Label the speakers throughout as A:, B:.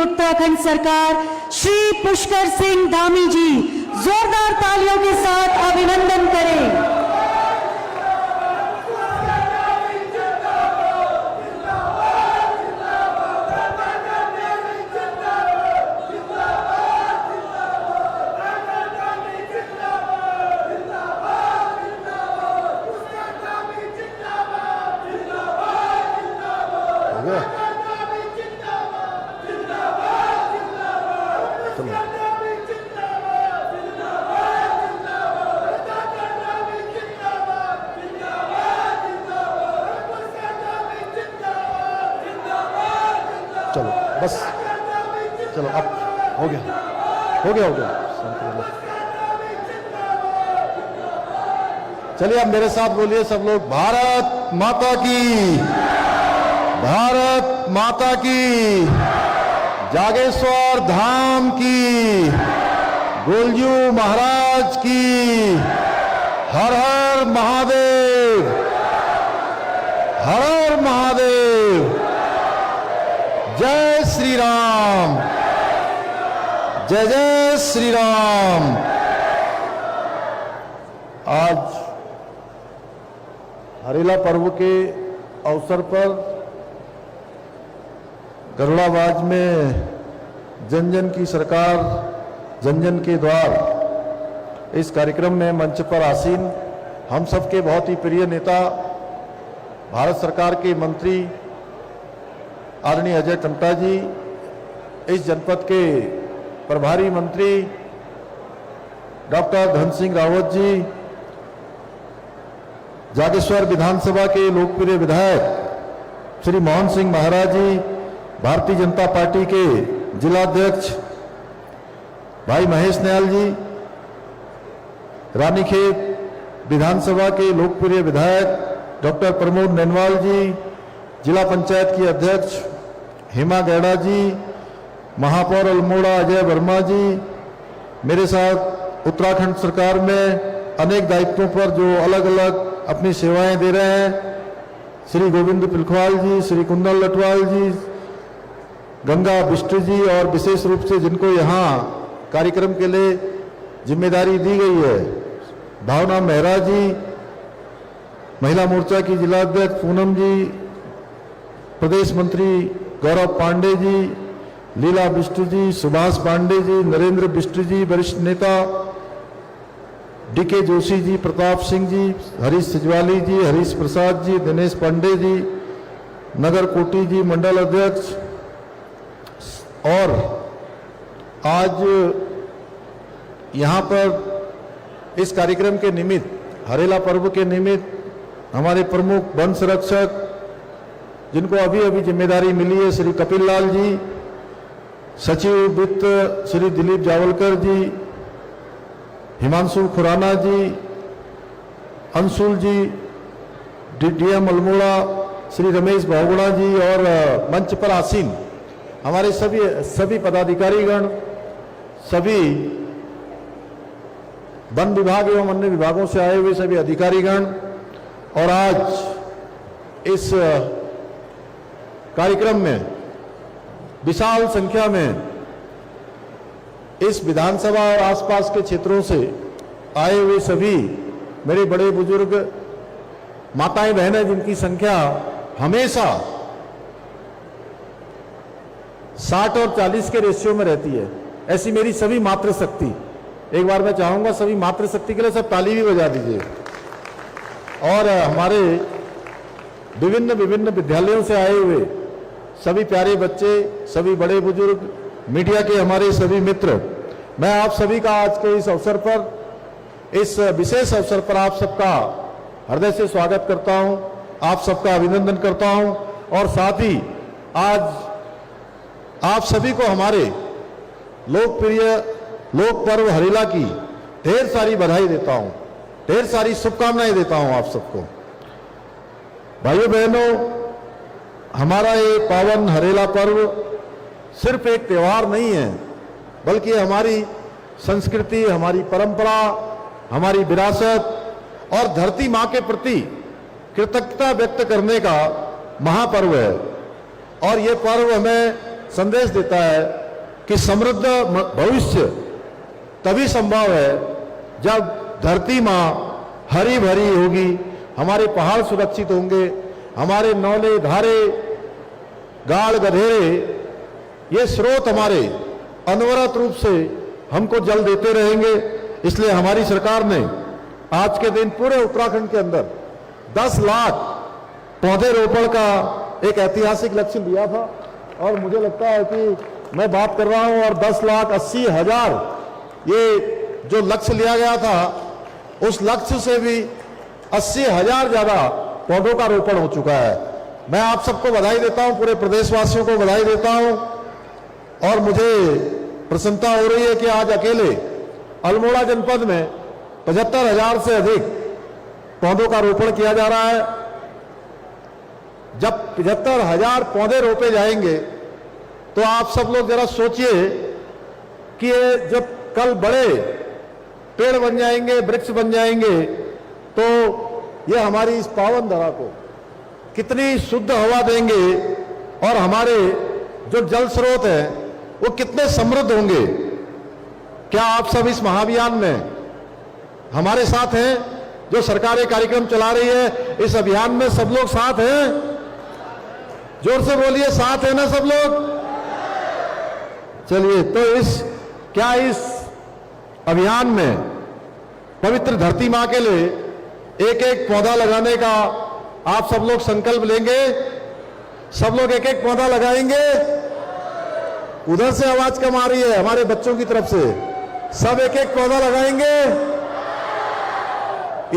A: उत्तराखंड सरकार श्री पुष्कर सिंह धामी जी जोरदार तालियों के साथ अभिनंदन करें।
B: चलो बस, चलो अब हो गया, हो गया, हो गया। चलिए अब मेरे साथ बोलिए सब लोग, भारत माता की, भारत माता की, जागेश्वर धाम की, गोलजू महाराज की, हर हर महादेव, हर हर महादेव, जय श्री राम, जय जय श्री राम। आज हरेला पर्व के अवसर पर गरुड़ाबाज में जन जन की सरकार, जन जन के द्वार, इस कार्यक्रम में मंच पर आसीन हम सबके बहुत ही प्रिय नेता, भारत सरकार के मंत्री आदरणीय अजय टम्टा जी, इस जनपद के प्रभारी मंत्री डॉक्टर धन सिंह रावत जी, जागेश्वर विधानसभा के लोकप्रिय विधायक श्री मोहन सिंह महाराज जी, भारतीय जनता पार्टी के जिलाध्यक्ष भाई महेश नयाल जी, रानीखेत विधानसभा के लोकप्रिय विधायक डॉक्टर प्रमोद नैनवाल जी, जिला पंचायत की अध्यक्ष हेमा गैड़ा जी, महापौर अल्मोड़ा अजय वर्मा जी, मेरे साथ उत्तराखंड सरकार में अनेक दायित्वों पर जो अलग अलग अपनी सेवाएं दे रहे हैं श्री गोविंद पिलखवाल जी, श्री कुंदन लटवाल जी, गंगा बिष्ट जी, और विशेष रूप से जिनको यहाँ कार्यक्रम के लिए जिम्मेदारी दी गई है भावना मेहरा जी, महिला मोर्चा की जिलाध्यक्ष पूनम जी, प्रदेश मंत्री गौरव पांडे जी, लीला बिष्ट जी, सुभाष पांडे जी, नरेंद्र बिष्ट जी, वरिष्ठ नेता डीके जोशी जी, प्रताप सिंह जी, हरीश सिजवाली जी, हरीश प्रसाद जी, दिनेश पांडे जी, नगर कोटी जी, मंडल अध्यक्ष। और आज यहाँ पर इस कार्यक्रम के निमित्त, हरेला पर्व के निमित्त हमारे प्रमुख वन संरक्षक जिनको अभी अभी जिम्मेदारी मिली है श्री कपिल लाल जी, सचिव वित्त श्री दिलीप जावलकर जी, हिमांशु खुराना जी, अंशुल जी, डीएम अल्मोड़ा श्री रमेश बहुगुणा जी, और मंच पर आसीन हमारे सभी पदाधिकारीगण, सभी वन विभाग एवं अन्य विभागों से आए हुए सभी अधिकारीगण, और आज इस कार्यक्रम में विशाल संख्या में इस विधानसभा और आसपास के क्षेत्रों से आए हुए सभी मेरे बड़े बुजुर्ग माताएं बहनें, जिनकी संख्या हमेशा 60 और 40 के रेशियो में रहती है, ऐसी मेरी सभी मातृशक्ति, एक बार मैं चाहूंगा सभी मातृशक्ति के लिए सब ताली भी बजा दीजिए। और हमारे विभिन्न विभिन्न विद्यालयों से आए हुए सभी प्यारे बच्चे, सभी बड़े बुजुर्ग, मीडिया के हमारे सभी मित्र, मैं आप सभी का आज के इस अवसर पर, इस विशेष अवसर पर आप सबका हृदय से स्वागत करता हूं, आप सबका अभिनंदन करता हूं, और साथ ही आज आप सभी को हमारे लोकप्रिय लोक पर्व हरेला की ढेर सारी बधाई देता हूं, ढेर सारी शुभकामनाएं देता हूं आप सबको। भाइयों बहनों, हमारा ये पावन हरेला पर्व सिर्फ एक त्योहार नहीं है, बल्कि हमारी संस्कृति, हमारी परंपरा, हमारी विरासत और धरती मां के प्रति कृतज्ञता व्यक्त करने का महापर्व है। और ये पर्व हमें संदेश देता है कि समृद्ध भविष्य तभी संभव है जब धरती माँ हरी भरी होगी, हमारे पहाड़ सुरक्षित होंगे, हमारे नौले धारे गाड़ गधेरे ये स्रोत हमारे अनवरत रूप से हमको जल देते रहेंगे। इसलिए हमारी सरकार ने आज के दिन पूरे उत्तराखंड के अंदर 10 लाख पौधे रोपण का एक ऐतिहासिक लक्ष्य लिया था और मुझे लगता है कि मैं बात कर रहा हूं और 10,80,000 ये जो लक्ष्य लिया गया था उस लक्ष्य से भी 80,000 ज्यादा पौधों का रोपण हो चुका है। मैं आप सबको बधाई देता हूं, पूरे प्रदेशवासियों को बधाई देता हूं और मुझे प्रसन्नता हो रही है कि आज अकेले अल्मोड़ा जनपद में 75,000 से अधिक पौधों का रोपण किया जा रहा है। जब 75,000 पौधे रोपे जाएंगे तो आप सब लोग जरा सोचिए कि ये जब कल बड़े पेड़ बन जाएंगे, वृक्ष बन जाएंगे, तो ये हमारी इस पावन धरा को कितनी शुद्ध हवा देंगे और हमारे जो जल स्रोत हैं वो कितने समृद्ध होंगे। क्या आप सब इस महाअभियान में हमारे साथ हैं? जो सरकार ये कार्यक्रम चला रही है इस अभियान में सब लोग साथ हैं? जोर से बोलिए, साथ है ना सब लोग? चलिए, तो इस अभियान में पवित्र धरती मां के लिए एक एक पौधा लगाने का आप सब लोग संकल्प लेंगे? सब लोग एक एक पौधा लगाएंगे? उधर से आवाज कम आ रही है हमारे बच्चों की तरफ से। सब एक एक पौधा लगाएंगे?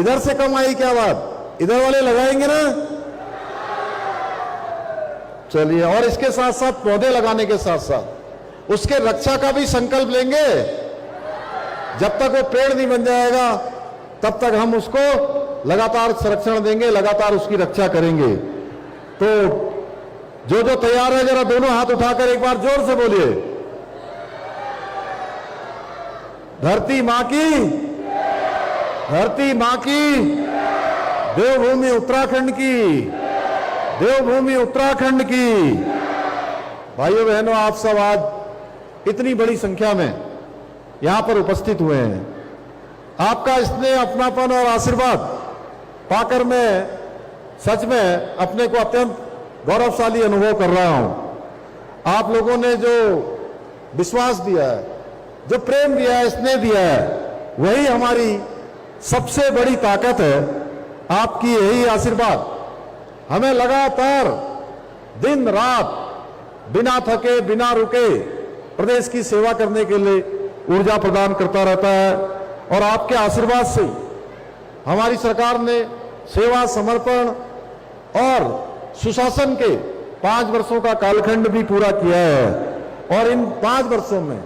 B: इधर से कम आई क्या बात? इधर वाले लगाएंगे ना? चलिए, और इसके साथ साथ पौधे लगाने के साथ साथ उसके रक्षा का भी संकल्प लेंगे। जब तक वो पेड़ नहीं बन जाएगा तब तक हम उसको लगातार संरक्षण देंगे, लगातार उसकी रक्षा करेंगे। तो जो जो तैयार है जरा दोनों हाथ उठाकर एक बार जोर से बोलिए, धरती मां की, धरती मां की, देवभूमि उत्तराखंड की, देवभूमि उत्तराखंड की। भाइयों बहनों, आप सब आज इतनी बड़ी संख्या में यहां पर उपस्थित हुए हैं। आपका स्नेह, अपनापन और आशीर्वाद पाकर मैं सच में अपने को अत्यंत गौरवशाली अनुभव कर रहा हूं। आप लोगों ने जो विश्वास दिया है, जो प्रेम दिया है, स्नेह दिया है, वही हमारी सबसे बड़ी ताकत है। आपकी यही आशीर्वाद हमें लगातार दिन रात बिना थके बिना रुके प्रदेश की सेवा करने के लिए ऊर्जा प्रदान करता रहता है। और आपके आशीर्वाद से हमारी सरकार ने सेवा, समर्पण और सुशासन के 5 वर्षों का कालखंड भी पूरा किया है। और इन 5 वर्षों में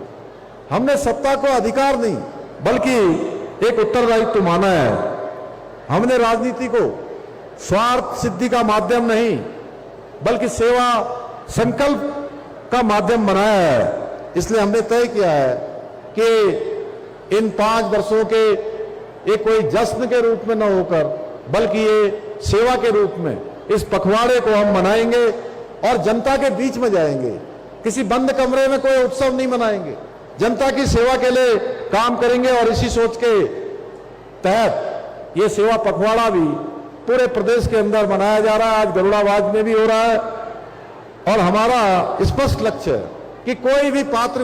B: हमने सत्ता को अधिकार नहीं बल्कि एक उत्तरदायित्व माना है। हमने राजनीति को स्वार्थ सिद्धि का माध्यम नहीं बल्कि सेवा संकल्प का माध्यम बनाया है। इसलिए हमने तय किया है कि इन 5 वर्षों के ये कोई जश्न के रूप में न होकर बल्कि ये सेवा के रूप में इस पखवाड़े को हम मनाएंगे और जनता के बीच में जाएंगे। किसी बंद कमरे में कोई उत्सव नहीं मनाएंगे, जनता की सेवा के लिए काम करेंगे। और इसी सोच के तहत ये सेवा पखवाड़ा भी पूरे प्रदेश के अंदर मनाया जा रहा है। आज गरुड़ाबाद में भी हो रहा है और हमारा स्पष्ट लक्ष्य है कि कोई भी पात्र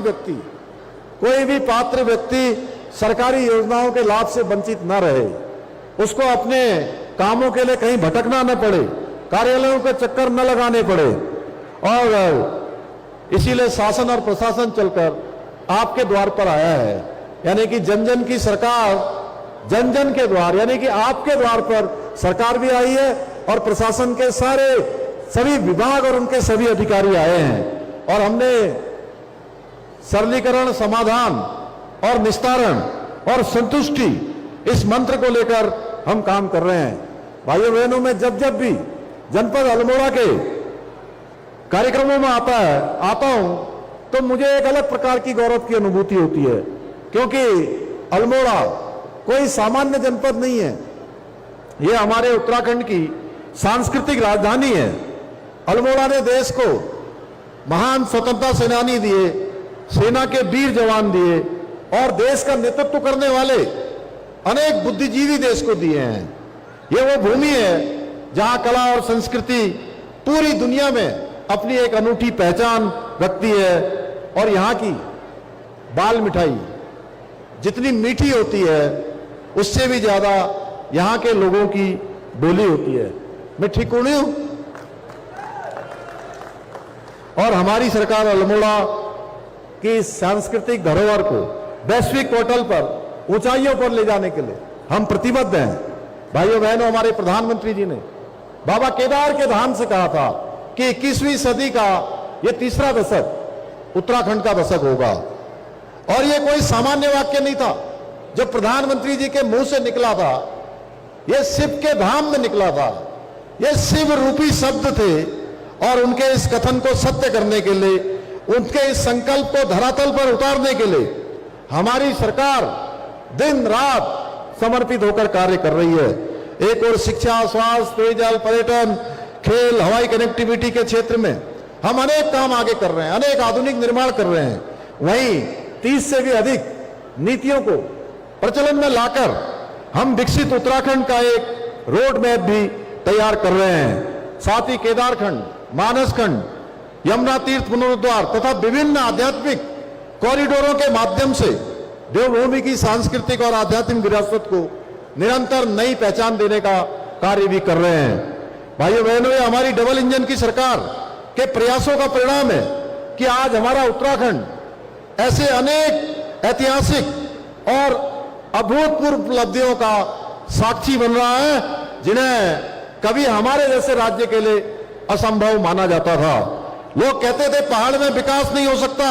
B: व्यक्ति सरकारी योजनाओं के लाभ से वंचित न रहे, उसको अपने कामों के लिए कहीं भटकना न पड़े, कार्यालयों के चक्कर न लगाने पड़े। और इसीलिए शासन और प्रशासन चलकर आपके द्वार पर आया है, यानी कि जन जन की सरकार जन जन के द्वार, यानी कि आपके द्वार पर सरकार भी आई है और प्रशासन के सभी विभाग और उनके सभी अधिकारी आए हैं। और हमने सरलीकरण, समाधान और निस्तारण और संतुष्टि इस मंत्र को लेकर हम काम कर रहे हैं। भाइयों बहनों, मैं जब जब भी जनपद अल्मोड़ा के कार्यक्रमों में आता हूं तो मुझे एक अलग प्रकार की गौरव की अनुभूति होती है, क्योंकि अल्मोड़ा कोई सामान्य जनपद नहीं है। यह हमारे उत्तराखंड की सांस्कृतिक राजधानी है। अल्मोड़ा ने देश को महान स्वतंत्रता सेनानी दिए, सेना के वीर जवान दिए और देश का नेतृत्व करने वाले अनेक बुद्धिजीवी देश को दिए हैं। ये वो भूमि है जहां कला और संस्कृति पूरी दुनिया में अपनी एक अनूठी पहचान रखती है। और यहां की बाल मिठाई जितनी मीठी होती है उससे भी ज्यादा यहां के लोगों की बोली होती है। मैं ठीक हूं नहीं हूं? और हमारी सरकार अल्मोड़ा की सांस्कृतिक धरोहर को वैश्विक पोर्टल पर ऊंचाइयों पर ले जाने के लिए हम प्रतिबद्ध हैं। भाइयों बहनों, हमारे प्रधानमंत्री जी ने बाबा केदार के धाम से कहा था कि 21वीं सदी का यह तीसरा दशक उत्तराखंड का दशक होगा। और यह कोई सामान्य वाक्य नहीं था जो प्रधानमंत्री जी के मुंह से निकला था, यह शिव के धाम में निकला था। यह शिव रूपी शब्द थे और उनके इस कथन को सत्य करने के लिए, उनके इस संकल्प को धरातल पर उतारने के लिए हमारी सरकार दिन रात समर्पित होकर कार्य कर रही है। एक और शिक्षा, स्वास्थ्य, पेयजल, पर्यटन, खेल, हवाई कनेक्टिविटी के क्षेत्र में हम अनेक काम आगे कर रहे हैं, अनेक आधुनिक निर्माण कर रहे हैं। वहीं 30 से भी अधिक नीतियों को प्रचलन में लाकर हम विकसित उत्तराखंड का एक रोड मैप भी तैयार कर रहे हैं। साथ ही केदारखंड, मानसखंड, यमुना तीर्थ पुनरुद्वार तथा विभिन्न आध्यात्मिक कॉरिडोरों के माध्यम से देवभूमि की सांस्कृतिक और आध्यात्मिक विरासत को निरंतर नई पहचान देने का कार्य भी कर रहे हैं। भाइयों बहनों, ये हमारी डबल इंजन की सरकार के प्रयासों का परिणाम है कि आज हमारा उत्तराखंड ऐसे अनेक ऐतिहासिक और अभूतपूर्व उपलब्धियों का साक्षी बन रहा है जिन्हें कभी हमारे जैसे राज्य के लिए असंभव माना जाता था। लोग कहते थे पहाड़ में विकास नहीं हो सकता,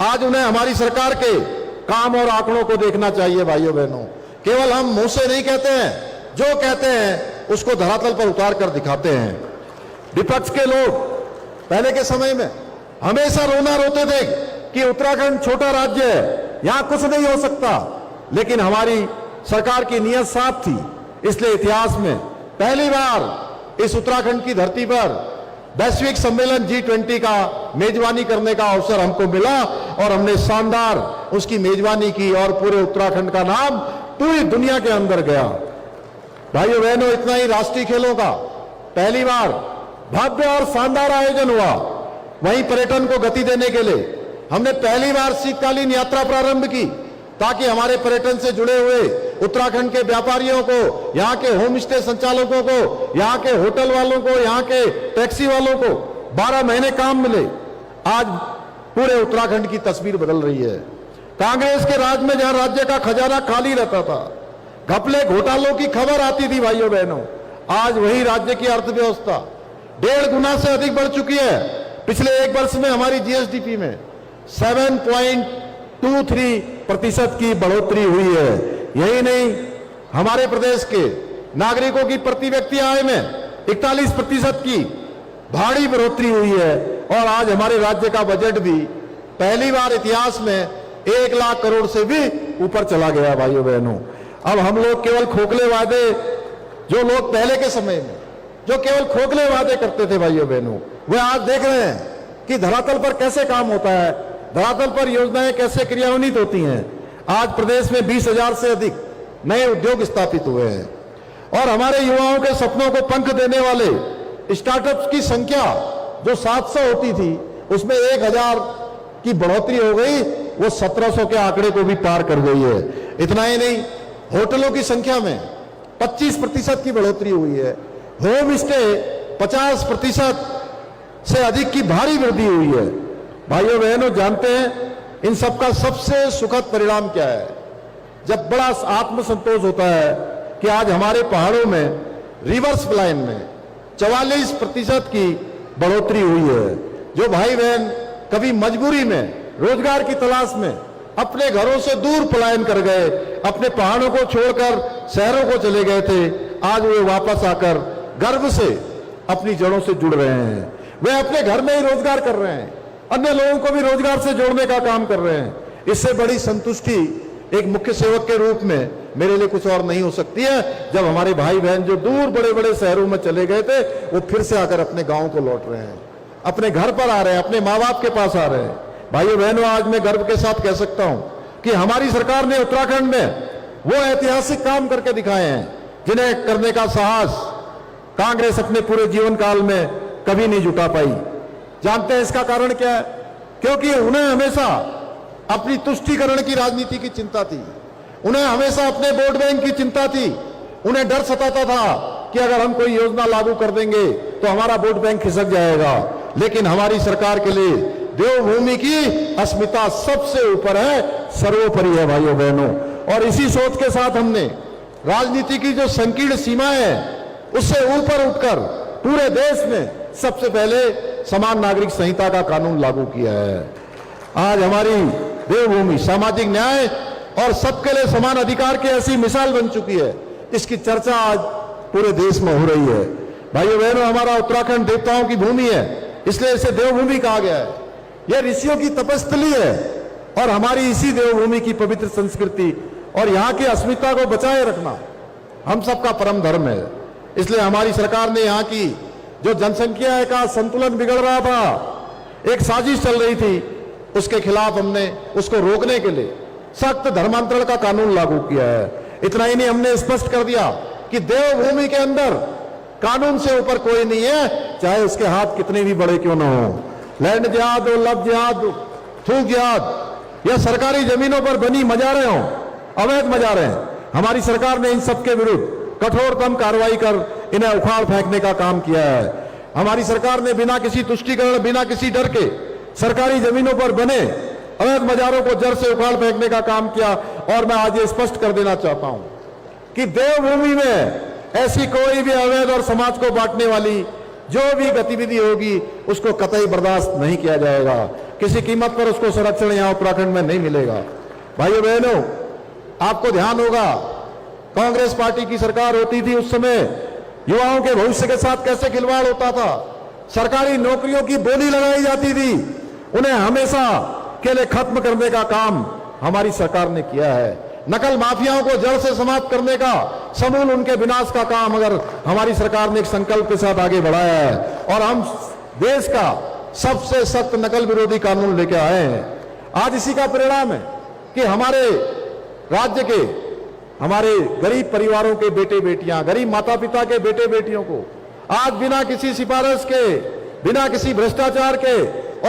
B: आज उन्हें हमारी सरकार के काम और आंकड़ों को देखना चाहिए। भाइयों बहनों, केवल हम मुंह से नहीं कहते हैं, जो कहते हैं उसको धरातल पर उतार कर दिखाते हैं। विपक्ष के लोग पहले के समय में हमेशा रोना रोते थे कि उत्तराखंड छोटा राज्य है, यहां कुछ नहीं हो सकता, लेकिन हमारी सरकार की नीयत साफ थी। इसलिए इतिहास में पहली बार इस उत्तराखंड की धरती पर वैश्विक सम्मेलन G20 का मेजबानी करने का अवसर हमको मिला और हमने शानदार उसकी मेजबानी की और पूरे उत्तराखंड का नाम पूरी दुनिया के अंदर गया। भाइयों बहनों, इतना ही राष्ट्रीय खेलों का पहली बार भव्य और शानदार आयोजन हुआ। वहीं पर्यटन को गति देने के लिए हमने पहली बार शीतकालीन यात्रा प्रारंभ की ताकि हमारे पर्यटन से जुड़े हुए उत्तराखंड के व्यापारियों को, यहाँ के होम स्टे संचालकों को, यहाँ के होटल वालों को, यहाँ के टैक्सी वालों को 12 महीने काम मिले। आज पूरे उत्तराखंड की तस्वीर बदल रही है। कांग्रेस के राज में जहां राज्य का खजाना खाली रहता था, घपले घोटालों की खबर आती थी, भाइयों बहनों, आज वही राज्य की अर्थव्यवस्था 1.5 गुना से अधिक बढ़ चुकी है। पिछले एक वर्ष में हमारी जीएसडीपी में 7.23% की बढ़ोतरी हुई है। यही नहीं, हमारे प्रदेश के नागरिकों की प्रति व्यक्ति आय में 41% की भारी बढ़ोतरी हुई है। और आज हमारे राज्य का बजट भी पहली बार इतिहास में 1 लाख करोड़ से भी ऊपर चला गया। भाइयों बहनों, अब हम लोग केवल खोखले वादे, जो लोग पहले के समय में जो केवल खोखले वादे करते थे, भाइयों बहनों, वे आज देख रहे हैं कि धरातल पर कैसे काम होता है, धरातल पर योजनाएं कैसे क्रियान्वित होती हैं। आज प्रदेश में 20,000 से अधिक नए उद्योग स्थापित हुए हैं और हमारे युवाओं के सपनों को पंख देने वाले स्टार्टअप्स की संख्या जो 700 होती थी उसमें 1,000 की बढ़ोतरी हो गई, वो 1700 के आंकड़े को भी पार कर गई है। इतना ही नहीं, होटलों की संख्या में 25% की बढ़ोतरी हुई है। होम स्टे 50% से अधिक की भारी वृद्धि हुई है। भाइयों बहनों, जानते हैं इन सबका सबसे सुखद परिणाम क्या है? जब बड़ा आत्मसंतोष होता है कि आज हमारे पहाड़ों में रिवर्स पलायन में 44% की बढ़ोतरी हुई है। जो भाई बहन कभी मजबूरी में रोजगार की तलाश में अपने घरों से दूर पलायन कर गए, अपने पहाड़ों को छोड़कर शहरों को चले गए थे, आज वे वापस आकर गर्व से अपनी जड़ों से जुड़ रहे हैं। वे अपने घर में ही रोजगार कर रहे हैं, अन्य लोगों को भी रोजगार से जोड़ने का काम कर रहे हैं। इससे बड़ी संतुष्टि एक मुख्य सेवक के रूप में मेरे लिए कुछ और नहीं हो सकती है, जब हमारे भाई बहन जो दूर बड़े बड़े शहरों में चले गए थे वो फिर से आकर अपने गांव को लौट रहे हैं। अपने घर पर आ रहे हैं, अपने माँ बाप के पास आ रहे हैं। भाइयों बहनों, आज मैं गर्व के साथ कह सकता हूं कि हमारी सरकार ने उत्तराखंड में वो ऐतिहासिक काम करके दिखाए हैं जिन्हें करने का साहस कांग्रेस अपने पूरे जीवन काल में कभी नहीं जुटा पाई। जानते हैं इसका कारण क्या है? क्योंकि उन्हें हमेशा अपनी तुष्टीकरण की राजनीति की चिंता थी, उन्हें हमेशा अपने वोट बैंक की चिंता थी। उन्हें डर सताता था कि अगर हम कोई योजना लागू कर देंगे तो हमारा वोट बैंक खिसक जाएगा। लेकिन हमारी सरकार के लिए देवभूमि की अस्मिता सबसे ऊपर है, सर्वोपरि है भाइयों बहनों। और इसी सोच के साथ हमने राजनीति की जो संकीर्ण सीमाएं हैं उससे ऊपर उठकर पूरे देश में सबसे पहले समान नागरिक संहिता का कानून लागू किया है। आज हमारी देवभूमि सामाजिक न्याय और सबके लिए समान अधिकार की ऐसी मिसाल बन चुकी है, इसकी चर्चा आज पूरे देश में हो रही है। भाइयों बहनों, हमारा उत्तराखंड देवताओं की भूमि है, इसलिए इसे देवभूमि कहा गया है। यह ऋषियों की तपस्थली है और हमारी इसी देवभूमि की पवित्र संस्कृति और यहाँ की अस्मिता को बचाए रखना हम सबका परम धर्म है। इसलिए हमारी सरकार ने यहाँ की जो जनसंख्या का संतुलन बिगड़ रहा था, एक साजिश चल रही थी, उसके खिलाफ हमने उसको रोकने के लिए सख्त धर्मांतरण का कानून लागू किया है। इतना ही नहीं, हमने स्पष्ट कर दिया कि देवभूमि के अंदर कानून से ऊपर कोई नहीं है, चाहे उसके हाथ कितने भी बड़े क्यों ना हो। लैंड जिहाद हो, लब जिहाद, थूक जिहाद या सरकारी जमीनों पर बनी मजारें हों, अवैध मजारें, हमारी सरकार ने इन सबके विरुद्ध कठोरतम कार्रवाई कर इन्हें उखाड़ फेंकने का काम किया है। हमारी सरकार ने बिना किसी तुष्टीकरण, बिना किसी डर के सरकारी जमीनों पर बने अवैध मजारों को जड़ से उखाड़ फेंकने का काम किया। और मैं आज ये स्पष्ट कर देना चाहता हूं कि देवभूमि में ऐसी कोई भी अवैध और समाज को बांटने वाली जो भी गतिविधि होगी उसको कतई बर्दाश्त नहीं किया जाएगा। किसी कीमत पर उसको संरक्षण यहां उत्तराखंड में नहीं मिलेगा। भाइयों बहनों, आपको ध्यान होगा कांग्रेस पार्टी की सरकार होती थी, उस समय युवाओं के भविष्य के साथ कैसे खिलवाड़ होता था। सरकारी नौकरियों की बोली लगाई जाती थी, उन्हें हमेशा के लिए खत्म करने का काम हमारी सरकार ने किया है। नकल माफियाओं को जड़ से समाप्त करने का, समूल उनके विनाश का काम अगर हमारी सरकार ने एक संकल्प के साथ आगे बढ़ाया है और हम देश का सबसे सख्त नकल विरोधी कानून लेके आए हैं। आज इसी का परिणाम है कि हमारे राज्य के, हमारे गरीब परिवारों के बेटे बेटियां, गरीब माता पिता के बेटे बेटियों को आज बिना किसी सिफारिश के, बिना किसी भ्रष्टाचार के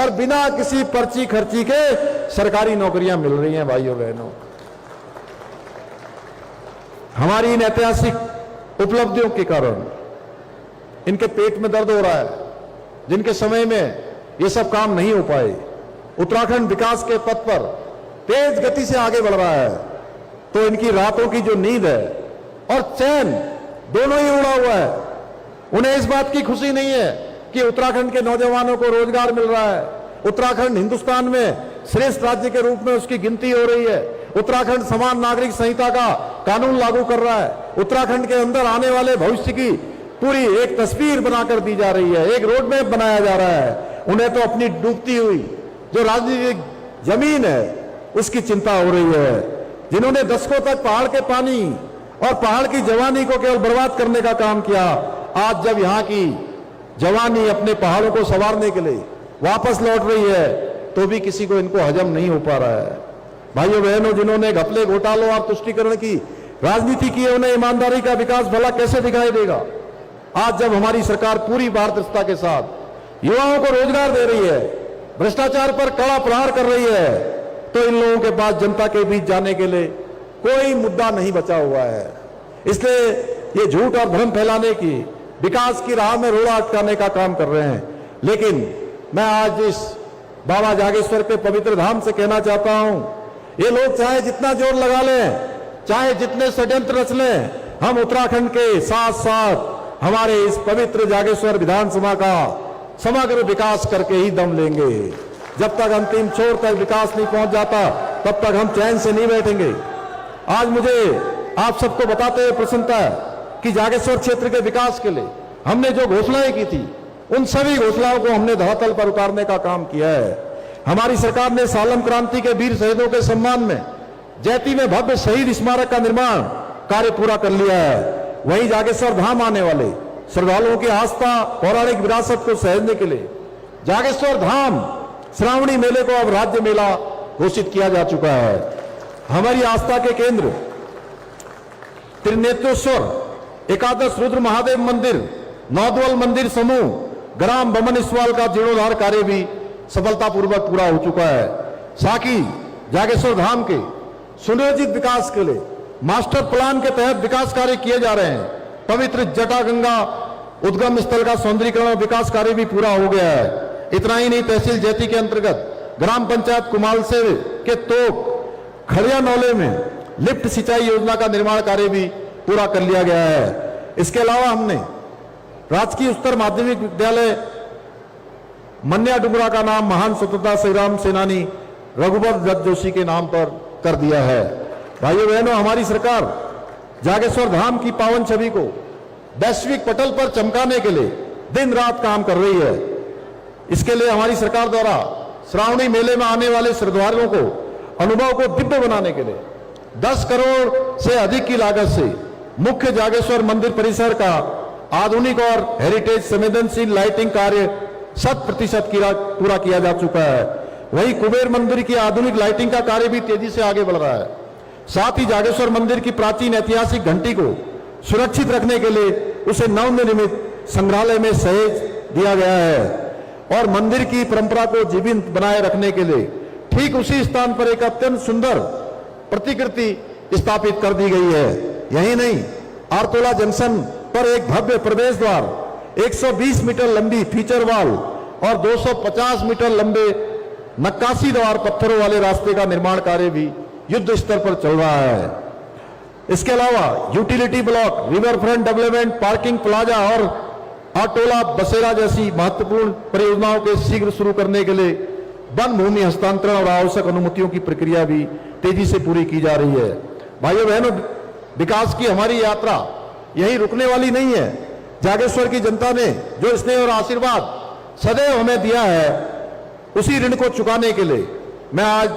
B: और बिना किसी पर्ची खर्ची के सरकारी नौकरियां मिल रही हैं। भाइयों बहनों, हमारी इन ऐतिहासिक उपलब्धियों के कारण इनके पेट में दर्द हो रहा है, जिनके समय में ये सब काम नहीं हो पाए। उत्तराखंड विकास के पथ पर तेज गति से आगे बढ़ रहा है, तो इनकी रातों की जो नींद है और चैन दोनों ही उड़ा हुआ है। उन्हें इस बात की खुशी नहीं है कि उत्तराखंड के नौजवानों को रोजगार मिल रहा है। उत्तराखंड हिंदुस्तान में श्रेष्ठ राज्य के रूप में उसकी गिनती हो रही है। उत्तराखंड समान नागरिक संहिता का कानून लागू कर रहा है। उत्तराखंड के अंदर आने वाले भविष्य की पूरी एक तस्वीर बनाकर दी जा रही है, एक रोड मैप बनाया जा रहा है। उन्हें तो अपनी डूबती हुई जो राजनीतिक जमीन है उसकी चिंता हो रही है। जिन्होंने दशकों तक पहाड़ के पानी और पहाड़ की जवानी को केवल बर्बाद करने का काम किया, आज जब यहाँ की जवानी अपने पहाड़ों को संवारने के लिए वापस लौट रही है तो भी किसी को इनको हजम नहीं हो पा रहा है। भाइयों बहनों, जिन्होंने घपले, घोटालों और तुष्टीकरण की राजनीति की, उन्हें ईमानदारी का विकास भला कैसे दिखाई देगा? आज जब हमारी सरकार पूरी पारदर्शिता के साथ युवाओं को रोजगार दे रही है, भ्रष्टाचार पर कड़ा प्रहार कर रही है, तो इन लोगों के पास जनता के बीच जाने के लिए कोई मुद्दा नहीं बचा हुआ है। इसलिए ये झूठ और भ्रम फैलाने की, विकास की राह में रोड़ा अटकाने का काम कर रहे हैं। लेकिन मैं आज इस बाबा जागेश्वर के पवित्र धाम से कहना चाहता हूं, ये लोग चाहे जितना जोर लगा लें, चाहे जितने षड्यंत्र रच लें, हम उत्तराखंड के साथ साथ हमारे इस पवित्र जागेश्वर विधानसभा का समग्र विकास करके ही दम लेंगे। जब तक अंतिम छोर तक विकास नहीं पहुंच जाता तब तक हम चैन से नहीं बैठेंगे। आज मुझे आप सबको बताते हुए प्रसन्नता है कि जागेश्वर क्षेत्र के विकास के लिए हमने जो घोषणाएं की थी, उन सभी घोषणाओं को हमने धरातल पर उतारने का काम किया है। हमारी सरकार ने सालम क्रांति के वीर शहीदों के सम्मान में जैती में भव्य शहीद स्मारक का निर्माण कार्य पूरा कर लिया है। वहीं जागेश्वर धाम आने वाले श्रद्धालुओं की आस्था, पौराणिक विरासत को सहेजने के लिए जागेश्वर धाम श्रावणी मेले को अब राज्य मेला घोषित किया जा चुका है। हमारी आस्था के केंद्र त्रिनेत्रेश्वर एकादश रुद्र महादेव मंदिर, नौदवल मंदिर समूह, ग्राम बमन इसवाल का जीर्णोद्धार कार्य भी सफलतापूर्वक पूरा हो चुका है। साथ ही जागेश्वर धाम के सुनियोजित विकास के लिए मास्टर प्लान के तहत विकास कार्य किए जा रहे हैं। पवित्र जटागंगा उद्गम स्थल का सौंदर्यीकरण और विकास कार्य भी पूरा हो गया है। इतना ही नहीं, तहसील जैती के अंतर्गत ग्राम पंचायत कुमालसे के तोक खड़िया नौले में लिफ्ट सिंचाई योजना का निर्माण कार्य भी पूरा कर लिया गया है। इसके अलावा हमने राजकीय उच्चतर माध्यमिक विद्यालय मन्या डुंगरा का नाम महान स्वतंत्रता संग्राम सेनानी रघुबर दत्त जोशी के नाम पर कर दिया है। भाइयों बहनों, हमारी सरकार जागेश्वर धाम की पावन छवि को वैश्विक पटल पर चमकाने के लिए दिन रात काम कर रही है। इसके लिए हमारी सरकार द्वारा श्रावणी मेले में आने वाले श्रद्धालुओं को अनुभव को दिव्य बनाने के लिए 10 करोड़ से अधिक की लागत से मुख्य जागेश्वर मंदिर परिसर का आधुनिक और हेरिटेज संवेदनशील लाइटिंग कार्य 100% पूरा किया जा चुका है। वहीं कुबेर मंदिर की आधुनिक लाइटिंग का कार्य भी तेजी से आगे बढ़ रहा है। साथ ही जागेश्वर मंदिर की प्राचीन ऐतिहासिक घंटी को सुरक्षित रखने के लिए उसे नवनिर्मित संग्रहालय में सहेज दिया गया है और मंदिर की परंपरा को जीवंत बनाए रखने के लिए ठीक उसी स्थान पर एक अत्यंत सुंदर प्रतिकृति स्थापित कर दी गई है। यही नहीं, आरतोला जंक्शन पर एक भव्य प्रवेश द्वार, 120 मीटर लंबी फीचर वॉल और 250 मीटर लंबे नक्काशी द्वार पत्थरों वाले रास्ते का निर्माण कार्य भी युद्ध स्तर पर चल रहा है। इसके अलावा utility block, river front development, parking plaza और आटोला बसेरा जैसी महत्वपूर्ण परियोजनाओं के शीघ्र शुरू करने के लिए वन भूमि हस्तांतरण और आवश्यक अनुमतियों की प्रक्रिया भी तेजी से पूरी की जा रही है। भाइयों बहनों, विकास की हमारी यात्रा यही रुकने वाली नहीं है। जागेश्वर की जनता ने जो स्नेह और आशीर्वाद सदैव हमें दिया है, उसी ऋण को चुकाने के लिए मैं आज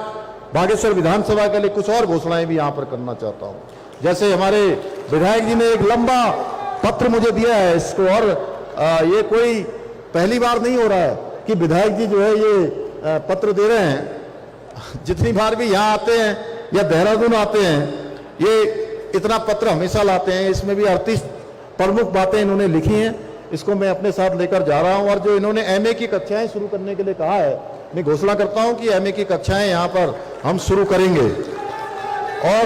B: बागेश्वर विधानसभा के लिए कुछ और घोषणाएं भी यहां पर करना चाहता हूं। जैसे हमारे विधायक जी ने एक लंबा पत्र मुझे दिया है इसको, और ये कोई पहली बार नहीं हो रहा है कि विधायक जी जो है ये पत्र दे रहे हैं। जितनी बार भी यहाँ आते हैं या देहरादून आते हैं, ये इतना पत्र हमेशा लाते हैं। इसमें भी 38 प्रमुख बातें इन्होंने लिखी हैं। इसको मैं अपने साथ लेकर जा रहा हूं। और जो इन्होंने एमए की कक्षाएं शुरू करने के लिए कहा है, मैं घोषणा करता हूं कि एमए की कक्षाएं यहाँ पर हम शुरू करेंगे। और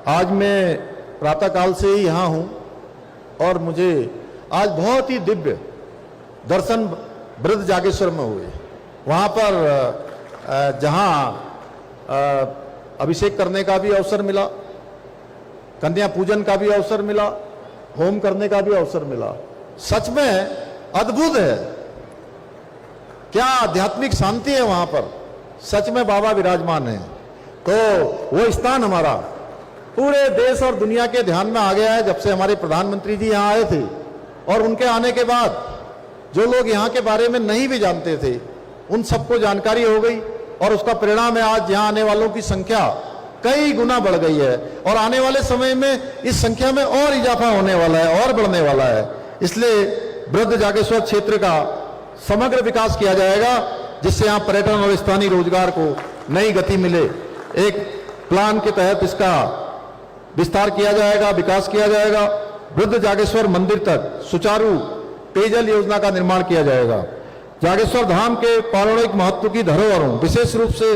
B: आज मैं प्रातःकाल से ही यहाँ हूँ और मुझे आज बहुत ही दिव्य दर्शन वृद्ध जागेश्वर में हुए। वहाँ पर जहाँ अभिषेक करने का भी अवसर मिला, कन्या पूजन का भी अवसर मिला, होम करने का भी अवसर मिला। सच में अद्भुत है, क्या आध्यात्मिक शांति है वहां पर। सच में बाबा विराजमान है। तो वो स्थान हमारा पूरे देश और दुनिया के ध्यान में आ गया है जब से हमारे प्रधानमंत्री जी यहाँ आए थे। और उनके आने के बाद जो लोग यहाँ के बारे में नहीं भी जानते थे, उन सबको जानकारी हो गई और उसका परिणाम है आज यहाँ आने वालों की संख्या कई गुना बढ़ गई है। और आने वाले समय में इस संख्या में और इजाफा होने वाला है और बढ़ने वाला है। इसलिए वृद्ध जागेश्वर क्षेत्र का समग्र विकास किया जाएगा, जिससे यहाँ पर्यटन और स्थानीय रोजगार को नई गति मिले। एक प्लान के तहत इसका विस्तार किया जाएगा, विकास किया जाएगा। वृद्ध जागेश्वर मंदिर तक सुचारू पेयजल योजना का निर्माण किया जाएगा। जागेश्वर धाम के पौराणिक महत्व की धरोहरों, विशेष रूप से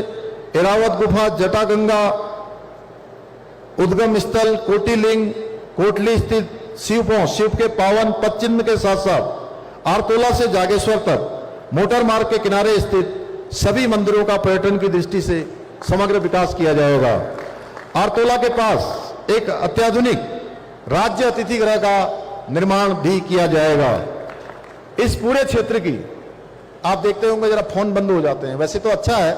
B: एरावत गुफा, जटागंगा उद्गम स्थल, कोटिलिंग, कोटली स्थित शिव के पावन पद चिन्ह के साथ साथ आरतोला से जागेश्वर तक मोटर मार्ग के किनारे स्थित सभी मंदिरों का पर्यटन की दृष्टि से समग्र विकास किया जाएगा। आरतोला के पास एक अत्याधुनिक राज्य अतिथि गृह का निर्माण भी किया जाएगा। इस पूरे क्षेत्र की आप देखते होंगे जरा फोन बंद हो जाते हैं। वैसे तो अच्छा है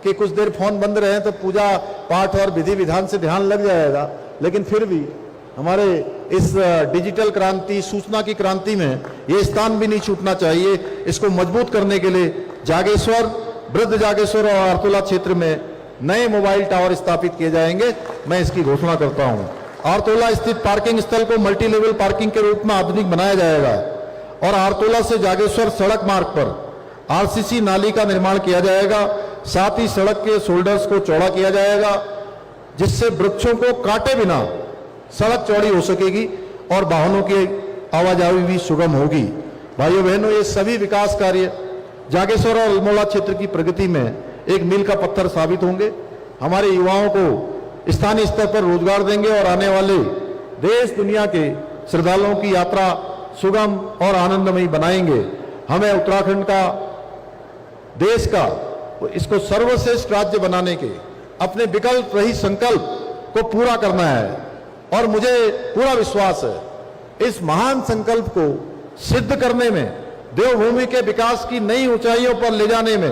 B: कि कुछ देर फोन बंद रहे तो पूजा पाठ और विधि विधान से ध्यान लग जाएगा, लेकिन फिर भी हमारे इस डिजिटल क्रांति, सूचना की क्रांति में ये स्थान भी नहीं छूटना चाहिए। इसको मजबूत करने के लिए जागेश्वर, वृद्ध जागेश्वर और आरतोला क्षेत्र में नए मोबाइल टावर स्थापित किए जाएंगे। मैं इसकी घोषणा करता हूं। आरतोला स्थित पार्किंग स्थल को मल्टी लेवल पार्किंग के रूप में आधुनिक बनाया जाएगा और आरतोला से जागेश्वर सड़क मार्ग पर आरसीसी नाली का निर्माण किया जाएगा। साथ ही सड़क के शोल्डर्स को चौड़ा किया जाएगा, जिससे वृक्षों को काटे बिना सड़क चौड़ी हो सकेगी और वाहनों की आवाजाही भी सुगम होगी। भाइयों बहनों, ये सभी विकास कार्य जागेश्वर और अल्मोड़ा क्षेत्र की प्रगति में एक मील का पत्थर साबित होंगे। हमारे युवाओं को स्थानीय स्तर पर रोजगार देंगे और आने वाले देश दुनिया के श्रद्धालुओं की यात्रा सुगम और आनंदमयी बनाएंगे। हमें उत्तराखंड का, देश का, इसको सर्वश्रेष्ठ राज्य बनाने के अपने विकल्प रही संकल्प को पूरा करना है और मुझे पूरा विश्वास है इस महान संकल्प को सिद्ध करने में, देवभूमि के विकास की नई ऊंचाइयों पर ले जाने में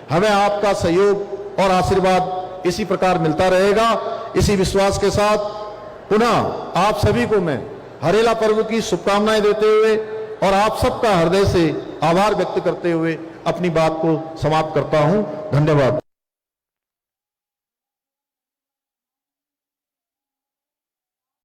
B: हमें आपका सहयोग और आशीर्वाद इसी प्रकार मिलता रहेगा। इसी विश्वास के साथ पुनः आप सभी को मैं हरेला पर्व की शुभकामनाएं देते हुए और आप सबका हृदय से आभार व्यक्त करते हुए अपनी बात को समाप्त करता हूं। धन्यवाद।